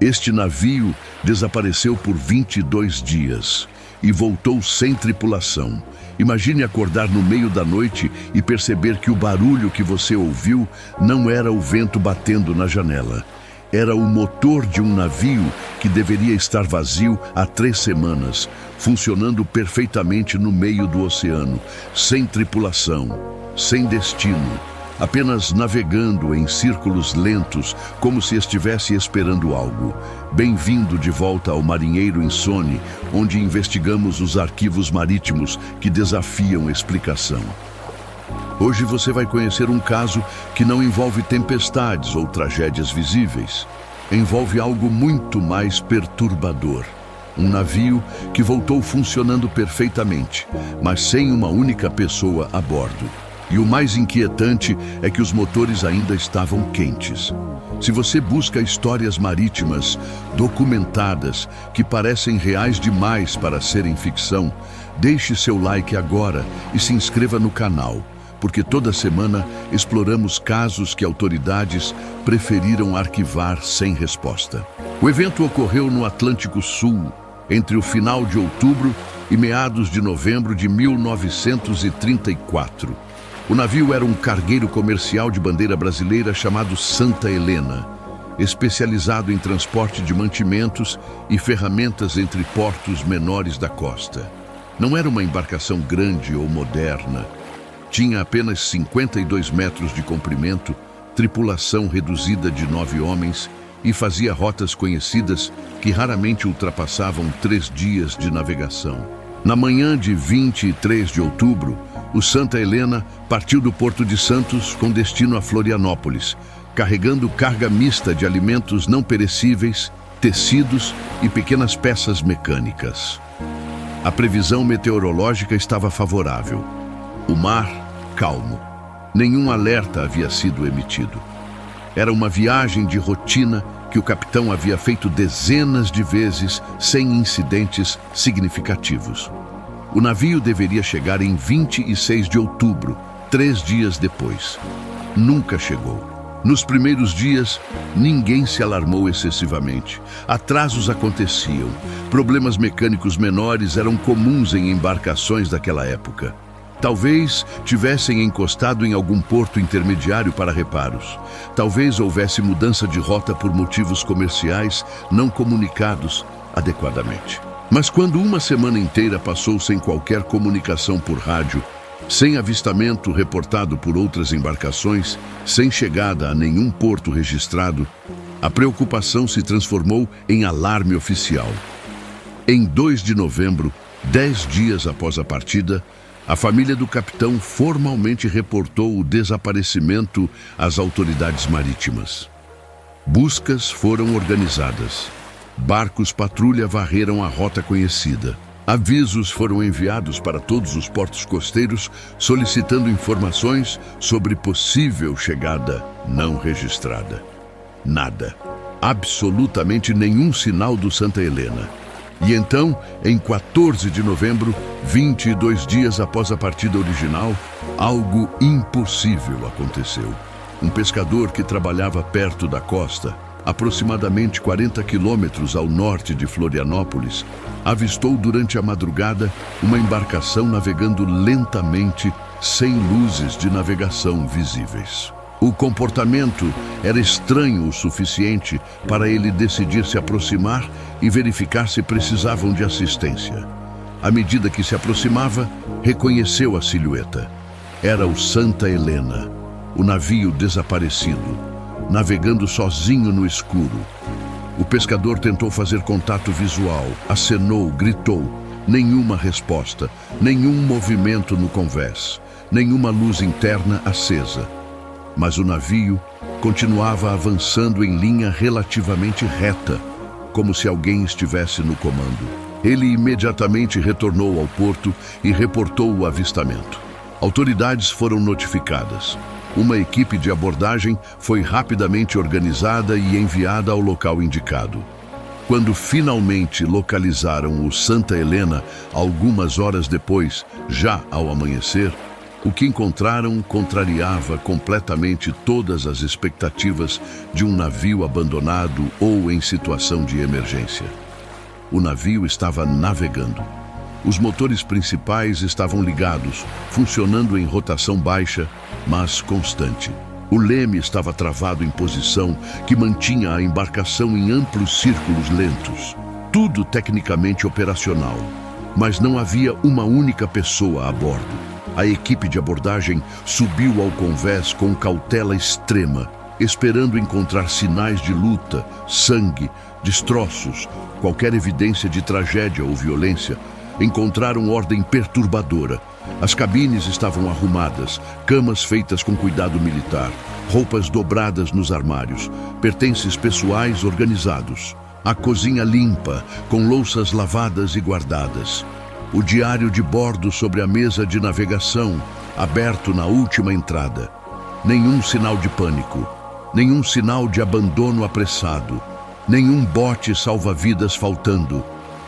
Este navio desapareceu por 22 dias e voltou sem tripulação. Imagine acordar no meio da noite e perceber que o barulho que você ouviu não era o vento batendo na janela. Era o motor de um navio que deveria estar vazio há 3 semanas, funcionando perfeitamente no meio do oceano, sem tripulação, sem destino, apenas navegando em círculos lentos, como se estivesse esperando algo. Bem-vindo de volta ao Marinheiro Insone, onde investigamos os arquivos marítimos que desafiam explicação. Hoje você vai conhecer um caso que não envolve tempestades ou tragédias visíveis. Envolve algo muito mais perturbador. Um navio que voltou funcionando perfeitamente, mas sem uma única pessoa a bordo. E o mais inquietante é que os motores ainda estavam quentes. Se você busca histórias marítimas documentadas que parecem reais demais para serem ficção, deixe seu like agora e se inscreva no canal, porque toda semana exploramos casos que autoridades preferiram arquivar sem resposta. O evento ocorreu no Atlântico Sul, entre o final de outubro e meados de novembro de 1934. O navio era um cargueiro comercial de bandeira brasileira chamado Santa Helena, especializado em transporte de mantimentos e ferramentas entre portos menores da costa. Não era uma embarcação grande ou moderna. Tinha apenas 52 metros de comprimento, tripulação reduzida de 9 homens e fazia rotas conhecidas que raramente ultrapassavam 3 dias de navegação. Na manhã de 23 de outubro, o Santa Helena partiu do Porto de Santos com destino a Florianópolis, carregando carga mista de alimentos não perecíveis, tecidos e pequenas peças mecânicas. A previsão meteorológica estava favorável. O mar, calmo. Nenhum alerta havia sido emitido. Era uma viagem de rotina que o capitão havia feito dezenas de vezes sem incidentes significativos. O navio deveria chegar em 26 de outubro, 3 dias depois. Nunca chegou. Nos primeiros dias, ninguém se alarmou excessivamente. Atrasos aconteciam. Problemas mecânicos menores eram comuns em embarcações daquela época. Talvez tivessem encostado em algum porto intermediário para reparos. Talvez houvesse mudança de rota por motivos comerciais não comunicados adequadamente. Mas quando uma semana inteira passou sem qualquer comunicação por rádio, sem avistamento reportado por outras embarcações, sem chegada a nenhum porto registrado, a preocupação se transformou em alarme oficial. Em 2 de novembro, 10 dias após a partida, a família do capitão formalmente reportou o desaparecimento às autoridades marítimas. Buscas foram organizadas. Barcos patrulha varreram a rota conhecida. Avisos foram enviados para todos os portos costeiros solicitando informações sobre possível chegada não registrada. Nada. Absolutamente nenhum sinal do Santa Helena. E então, em 14 de novembro, 22 dias após a partida original, algo impossível aconteceu. Um pescador que trabalhava perto da costa, aproximadamente 40 quilômetros ao norte de Florianópolis, avistou durante a madrugada uma embarcação navegando lentamente, sem luzes de navegação visíveis. O comportamento era estranho o suficiente para ele decidir se aproximar e verificar se precisavam de assistência. À medida que se aproximava, reconheceu a silhueta. Era o Santa Helena, o navio desaparecido, navegando sozinho no escuro. O pescador tentou fazer contato visual, acenou, gritou. Nenhuma resposta, nenhum movimento no convés, nenhuma luz interna acesa. Mas o navio continuava avançando em linha relativamente reta, como se alguém estivesse no comando. Ele imediatamente retornou ao porto e reportou o avistamento. Autoridades foram notificadas. Uma equipe de abordagem foi rapidamente organizada e enviada ao local indicado. Quando finalmente localizaram o Santa Helena, algumas horas depois, já ao amanhecer, O que encontraram contrariava completamente todas as expectativas de um navio abandonado ou em situação de emergência. O navio estava navegando. Os motores principais estavam ligados, funcionando em rotação baixa, mas constante. O leme estava travado em posição que mantinha a embarcação em amplos círculos lentos. Tudo tecnicamente operacional, mas não havia uma única pessoa a bordo. A equipe de abordagem subiu ao convés com cautela extrema, esperando encontrar sinais de luta, sangue, destroços, qualquer evidência de tragédia ou violência. Encontraram ordem perturbadora. As cabines estavam arrumadas, camas feitas com cuidado militar, roupas dobradas nos armários, pertences pessoais organizados. A cozinha limpa, com louças lavadas e guardadas. O diário de bordo sobre a mesa de navegação, aberto na última entrada. Nenhum sinal de pânico, nenhum sinal de abandono apressado, nenhum bote salva-vidas faltando.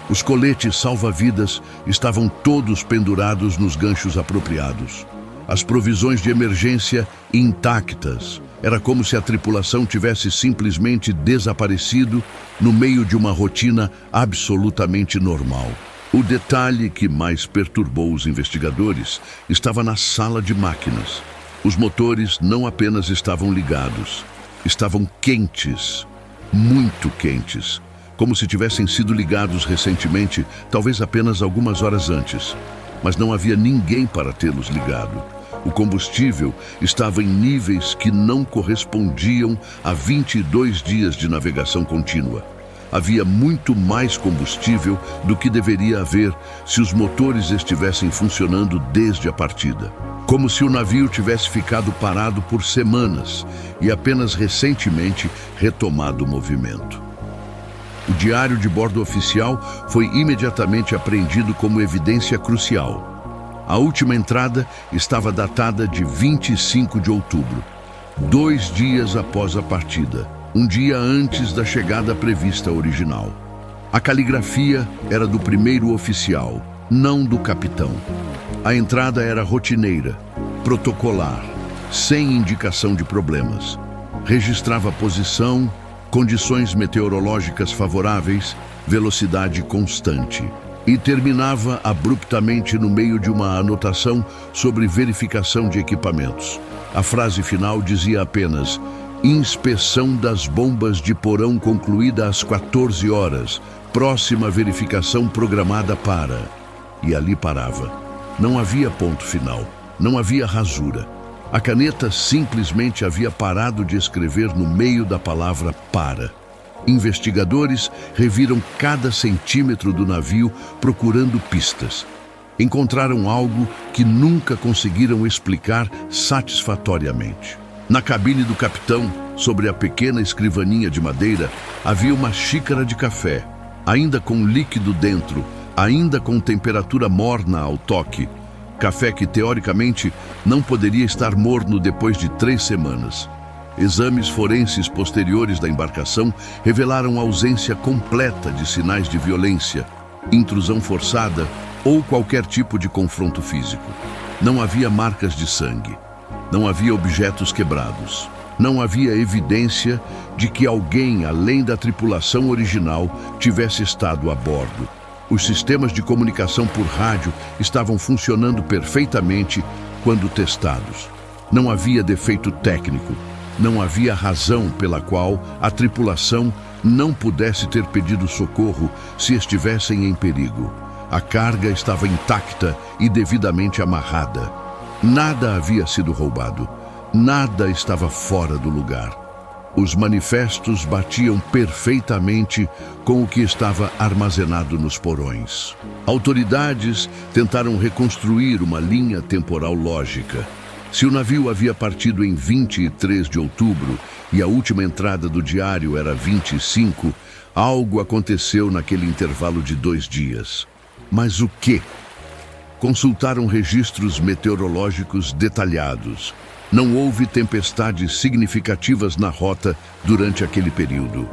Os coletes salva-vidas estavam todos pendurados nos ganchos apropriados. As provisões de emergência intactas. Era como se a tripulação tivesse simplesmente desaparecido no meio de uma rotina absolutamente normal. O detalhe que mais perturbou os investigadores estava na sala de máquinas. Os motores não apenas estavam ligados, estavam quentes, muito quentes, como se tivessem sido ligados recentemente, talvez apenas algumas horas antes. Mas não havia ninguém para tê-los ligado. O combustível estava em níveis que não correspondiam a 22 dias de navegação contínua. Havia muito mais combustível do que deveria haver se os motores estivessem funcionando desde a partida. Como se o navio tivesse ficado parado por semanas e apenas recentemente retomado o movimento. O diário de bordo oficial foi imediatamente apreendido como evidência crucial. A última entrada estava datada de 25 de outubro, 2 dias após a partida, um dia antes da chegada prevista original. A caligrafia era do primeiro oficial, não do capitão. A entrada era rotineira, protocolar, sem indicação de problemas. Registrava posição, condições meteorológicas favoráveis, velocidade constante. E terminava abruptamente no meio de uma anotação sobre verificação de equipamentos. A frase final dizia apenas: inspeção das bombas de porão concluída às 14 horas, próxima verificação programada para... E ali parava. Não havia ponto final, não havia rasura. A caneta simplesmente havia parado de escrever no meio da palavra para. Investigadores reviram cada centímetro do navio procurando pistas. Encontraram algo que nunca conseguiram explicar satisfatoriamente. Na cabine do capitão, sobre a pequena escrivaninha de madeira, havia uma xícara de café, ainda com líquido dentro, ainda com temperatura morna ao toque. Café que, teoricamente, não poderia estar morno depois de 3 semanas. Exames forenses posteriores da embarcação revelaram ausência completa de sinais de violência, intrusão forçada ou qualquer tipo de confronto físico. Não havia marcas de sangue. Não havia objetos quebrados. Não havia evidência de que alguém, além da tripulação original, tivesse estado a bordo. Os sistemas de comunicação por rádio estavam funcionando perfeitamente quando testados. Não havia defeito técnico. Não havia razão pela qual a tripulação não pudesse ter pedido socorro se estivessem em perigo. A carga estava intacta e devidamente amarrada. Nada havia sido roubado. Nada estava fora do lugar. Os manifestos batiam perfeitamente com o que estava armazenado nos porões. Autoridades tentaram reconstruir uma linha temporal lógica. Se o navio havia partido em 23 de outubro e a última entrada do diário era 25, algo aconteceu naquele intervalo de 2 dias. Mas o quê? Consultaram registros meteorológicos detalhados. Não houve tempestades significativas na rota durante aquele período.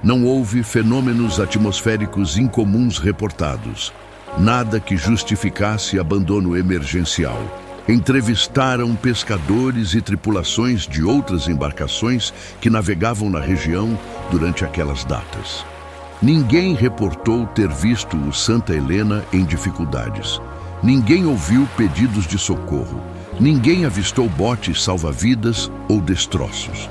Não houve fenômenos atmosféricos incomuns reportados. Nada que justificasse abandono emergencial. Entrevistaram pescadores e tripulações de outras embarcações que navegavam na região durante aquelas datas. Ninguém reportou ter visto o Santa Helena em dificuldades. Ninguém ouviu pedidos de socorro. Ninguém avistou botes salva-vidas ou destroços.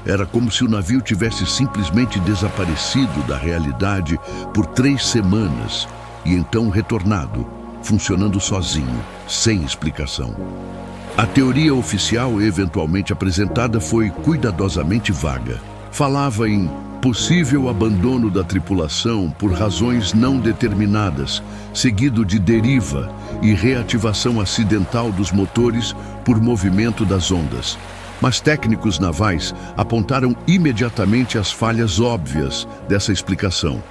Era como se o navio tivesse simplesmente desaparecido da realidade por 3 semanas e então retornado, funcionando sozinho, sem explicação. A teoria oficial eventualmente apresentada foi cuidadosamente vaga. Falava em possível abandono da tripulação por razões não determinadas, seguido de deriva e reativação acidental dos motores por movimento das ondas. Mas técnicos navais apontaram imediatamente as falhas óbvias dessa explicação.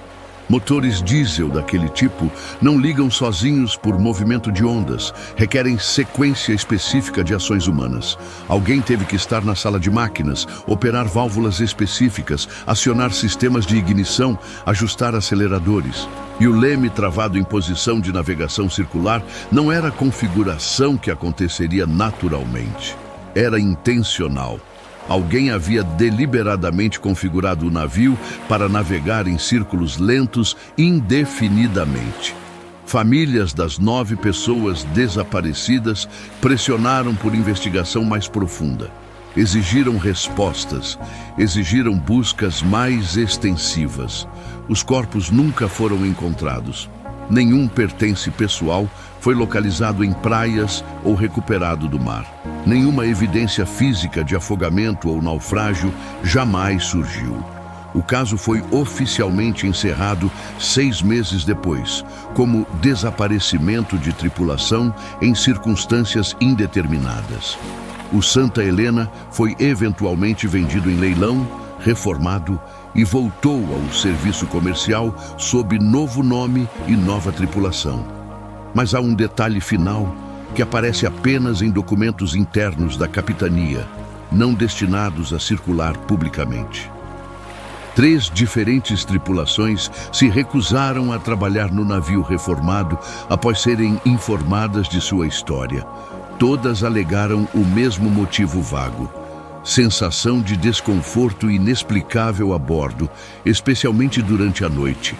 Motores diesel daquele tipo não ligam sozinhos por movimento de ondas, requerem sequência específica de ações humanas. Alguém teve que estar na sala de máquinas, operar válvulas específicas, acionar sistemas de ignição, ajustar aceleradores. E o leme travado em posição de navegação circular não era a configuração que aconteceria naturalmente. Era intencional. Alguém havia deliberadamente configurado o navio para navegar em círculos lentos indefinidamente. Famílias das 9 pessoas desaparecidas pressionaram por investigação mais profunda. Exigiram respostas, exigiram buscas mais extensivas. Os corpos nunca foram encontrados. Nenhum pertence pessoal foi localizado em praias ou recuperado do mar. Nenhuma evidência física de afogamento ou naufrágio jamais surgiu. O caso foi oficialmente encerrado 6 meses depois, como desaparecimento de tripulação em circunstâncias indeterminadas. O Santa Helena foi eventualmente vendido em leilão, reformado e voltou ao serviço comercial sob novo nome e nova tripulação. Mas há um detalhe final que aparece apenas em documentos internos da capitania, não destinados a circular publicamente. 3 diferentes tripulações se recusaram a trabalhar no navio reformado após serem informadas de sua história. Todas alegaram o mesmo motivo vago: sensação de desconforto inexplicável a bordo, especialmente durante a noite.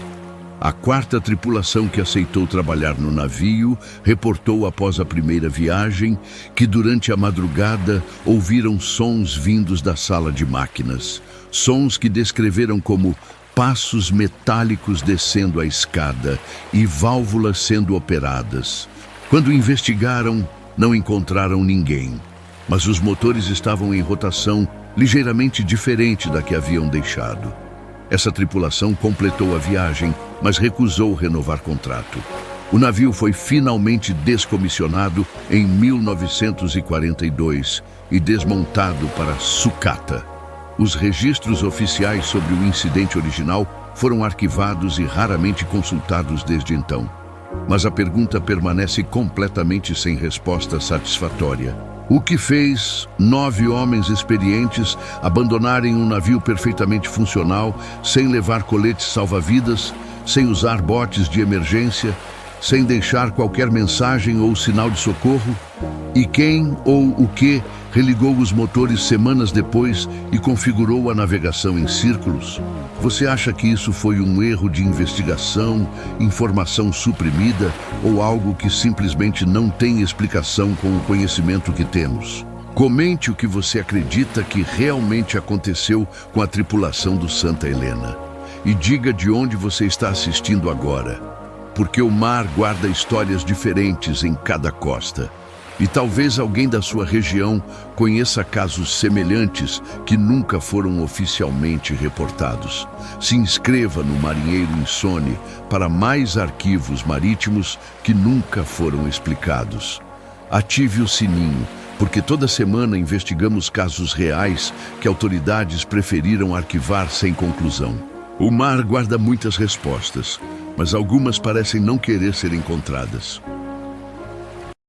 A 4ª tripulação que aceitou trabalhar no navio reportou após a primeira viagem que durante a madrugada ouviram sons vindos da sala de máquinas. Sons que descreveram como passos metálicos descendo a escada e válvulas sendo operadas. Quando investigaram, não encontraram ninguém, mas os motores estavam em rotação ligeiramente diferente da que haviam deixado. Essa tripulação completou a viagem, mas recusou renovar contrato. O navio foi finalmente descomissionado em 1942 e desmontado para sucata. Os registros oficiais sobre o incidente original foram arquivados e raramente consultados desde então. Mas a pergunta permanece completamente sem resposta satisfatória. O que fez 9 homens experientes abandonarem um navio perfeitamente funcional, sem levar coletes salva-vidas, sem usar botes de emergência, sem deixar qualquer mensagem ou sinal de socorro? E quem ou o que religou os motores semanas depois e configurou a navegação em círculos? Você acha que isso foi um erro de investigação, informação suprimida ou algo que simplesmente não tem explicação com o conhecimento que temos? Comente o que você acredita que realmente aconteceu com a tripulação do Santa Helena. E diga de onde você está assistindo agora, porque o mar guarda histórias diferentes em cada costa. E talvez alguém da sua região conheça casos semelhantes que nunca foram oficialmente reportados. Se inscreva no Marinheiro Insone para mais arquivos marítimos que nunca foram explicados. Ative o sininho, porque toda semana investigamos casos reais que autoridades preferiram arquivar sem conclusão. O mar guarda muitas respostas, mas algumas parecem não querer ser encontradas.